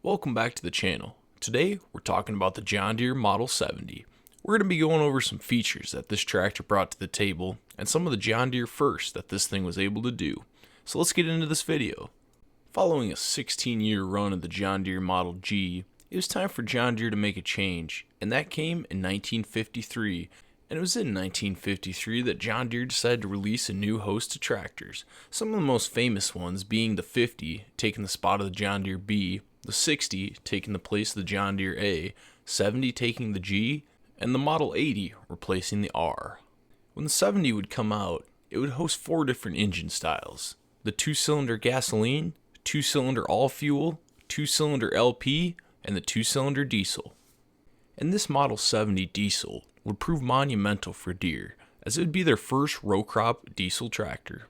Welcome back to the channel. Today we're talking about the John Deere Model 70. We're going to be going over some features that this tractor brought to the table and some of the John Deere firsts that this thing was able to do. So let's get into this video. Following a 16-year run of the John Deere Model G, it was time for John Deere to make a change, and that came in 1953. And it was in 1953 that John Deere decided to release a new host of tractors, some of the most famous ones being the 50, taking the spot of the John Deere B, the 60 taking the place of the John Deere A, 70 taking the G, and the Model 80 replacing the R. When the 70 would come out, it would host 4 different engine styles: the 2-cylinder gasoline, 2-cylinder all-fuel, 2-cylinder LP, and the 2-cylinder diesel. And this Model 70 diesel would prove monumental for Deere, as it would be their first row crop diesel tractor.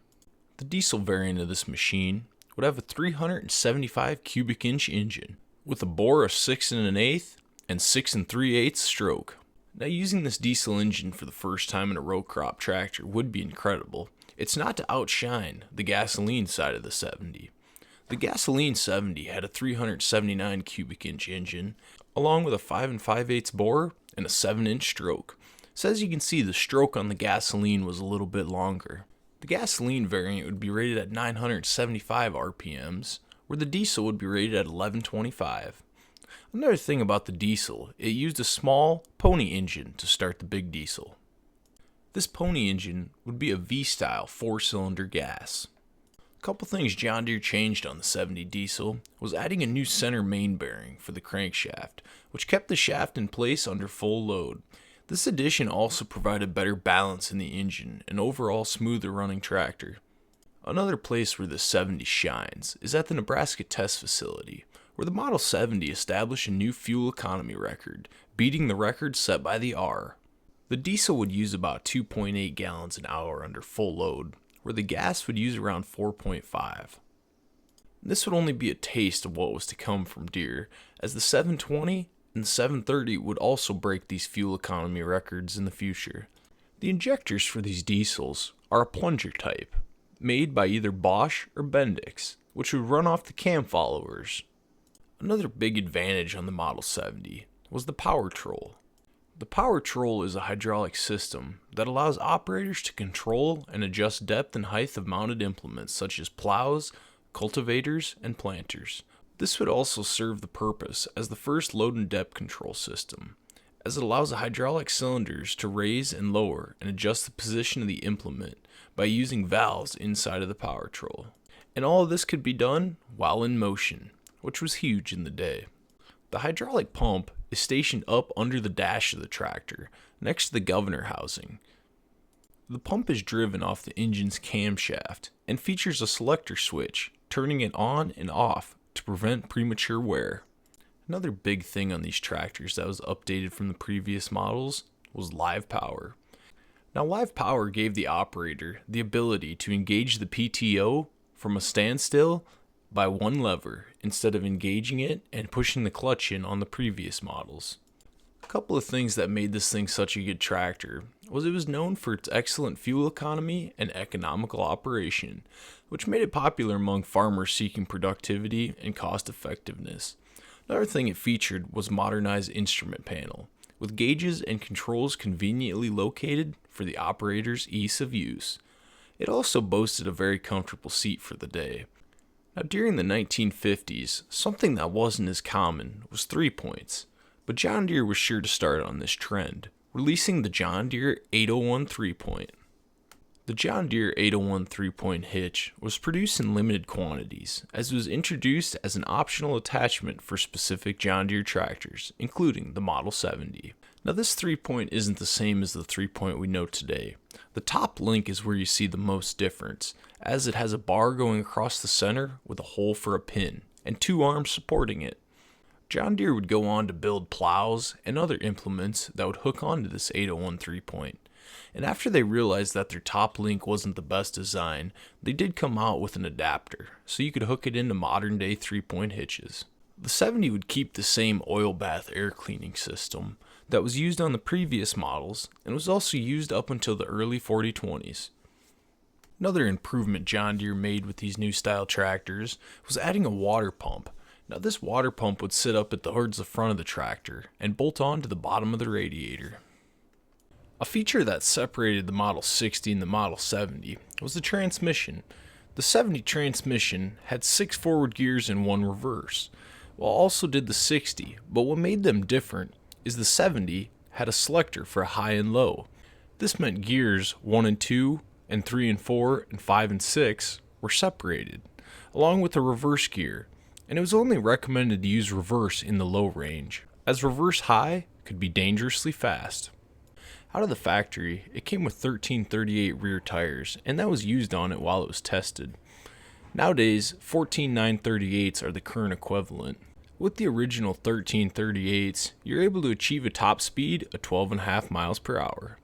The diesel variant of this machine would have a 375 cubic inch engine, with a bore of 6 1/8 and 6 3/8 stroke. Now, using this diesel engine for the first time in a row crop tractor would be incredible. It's not to outshine the gasoline side of the 70. The gasoline 70 had a 379 cubic inch engine, along with a 5 5/8 bore and a 7-inch stroke. So as you can see, the stroke on the gasoline was a little bit longer. The gasoline variant would be rated at 975 RPMs, where the diesel would be rated at 1125. Another thing about the diesel, it used a small pony engine to start the big diesel. This pony engine would be a V-style 4-cylinder gas. A couple things John Deere changed on the 70 diesel was adding a new center main bearing for the crankshaft, which kept the shaft in place under full load. This addition also provided better balance in the engine and overall smoother running tractor. Another place where the 70 shines is at the Nebraska test facility, where the Model 70 established a new fuel economy record, beating the record set by the R. The diesel would use about 2.8 gallons an hour under full load, where the gas would use around 4.5. This would only be a taste of what was to come from Deere, as the 720 and the 730 would also break these fuel economy records in the future. The injectors for these diesels are a plunger type, made by either Bosch or Bendix, which would run off the cam followers. Another big advantage on the Model 70 was the power troll. The power troll is a hydraulic system that allows operators to control and adjust depth and height of mounted implements such as plows, cultivators, and planters. This would also serve the purpose as the first load and depth control system, as it allows the hydraulic cylinders to raise and lower and adjust the position of the implement by using valves inside of the power troll. And all of this could be done while in motion, which was huge in the day. The hydraulic pump is stationed up under the dash of the tractor, next to the governor housing. The pump is driven off the engine's camshaft and features a selector switch, turning it on and off to prevent premature wear. Another big thing on these tractors that was updated from the previous models was live power. Now, live power gave the operator the ability to engage the PTO from a standstill by one lever instead of engaging it and pushing the clutch in on the previous models. A couple of things that made this thing such a good tractor was it was known for its excellent fuel economy and economical operation, which made it popular among farmers seeking productivity and cost effectiveness. Another thing it featured was modernized instrument panel, with gauges and controls conveniently located for the operator's ease of use. It also boasted a very comfortable seat for the day. Now, during the 1950s, something that wasn't as common was 3-points, but John Deere was sure to start on this trend, releasing the John Deere 801 3-point. The John Deere 801 3-point hitch was produced in limited quantities, as it was introduced as an optional attachment for specific John Deere tractors, including the Model 70. Now, this 3-point isn't the same as the 3-point we know today. The top link is where you see the most difference, as it has a bar going across the center with a hole for a pin, and 2 arms supporting it. John Deere would go on to build plows and other implements that would hook onto this 801 3-point. And after they realized that their top link wasn't the best design, they did come out with an adapter, so you could hook it into modern day 3-point hitches. The 70 would keep the same oil bath air cleaning system that was used on the previous models and was also used up until the early 4020s. Another improvement John Deere made with these new style tractors was adding a water pump. Now this water pump would sit up towards the front of the tractor and bolt on to the bottom of the radiator. A feature that separated the Model 60 and the Model 70 was the transmission. The 70 transmission had 6 forward gears and 1 reverse, while also did the 60, but what made them different is the 70 had a selector for high and low. This meant gears 1 and 2 and 3 and 4 and 5 and 6 were separated, along with the reverse gear, and it was only recommended to use reverse in the low range, as reverse high could be dangerously fast. Out of the factory, it came with 1338 rear tires, and that was used on it while it was tested. Nowadays, 14 938s are the current equivalent. With the original 1338s, you're able to achieve a top speed of 12.5 miles per hour.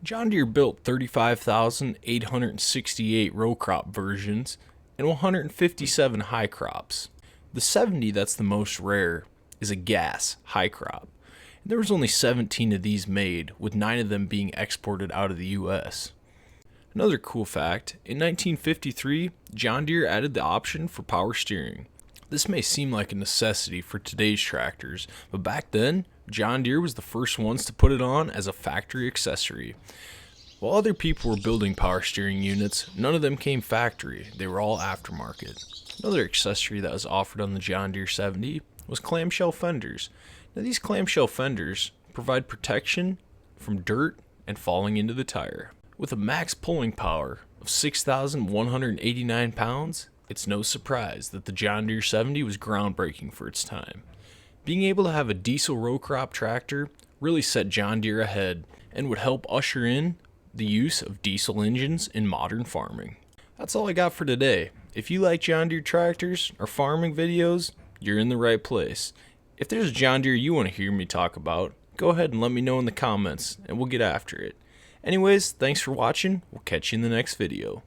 John Deere built 35,868 row crop versions and 157 high crops. The 70 that's the most rare is a gas high crop. There was only 17 of these made, with 9 of them being exported out of the US. Another cool fact, in 1953, John Deere added the option for power steering. This may seem like a necessity for today's tractors, but back then, John Deere was the first ones to put it on as a factory accessory. While other people were building power steering units, none of them came factory, they were all aftermarket. Another accessory that was offered on the John Deere 70 was clamshell fenders. Now these clamshell fenders provide protection from dirt and falling into the tire. With a max pulling power of 6,189 pounds, it's no surprise that the John Deere 70 was groundbreaking for its time. Being able to have a diesel row crop tractor really set John Deere ahead and would help usher in the use of diesel engines in modern farming. That's all I got for today. If you like John Deere tractors or farming videos, you're in the right place. If there's a John Deere you want to hear me talk about, go ahead and let me know in the comments and we'll get after it. Anyways, thanks for watching. We'll catch you in the next video.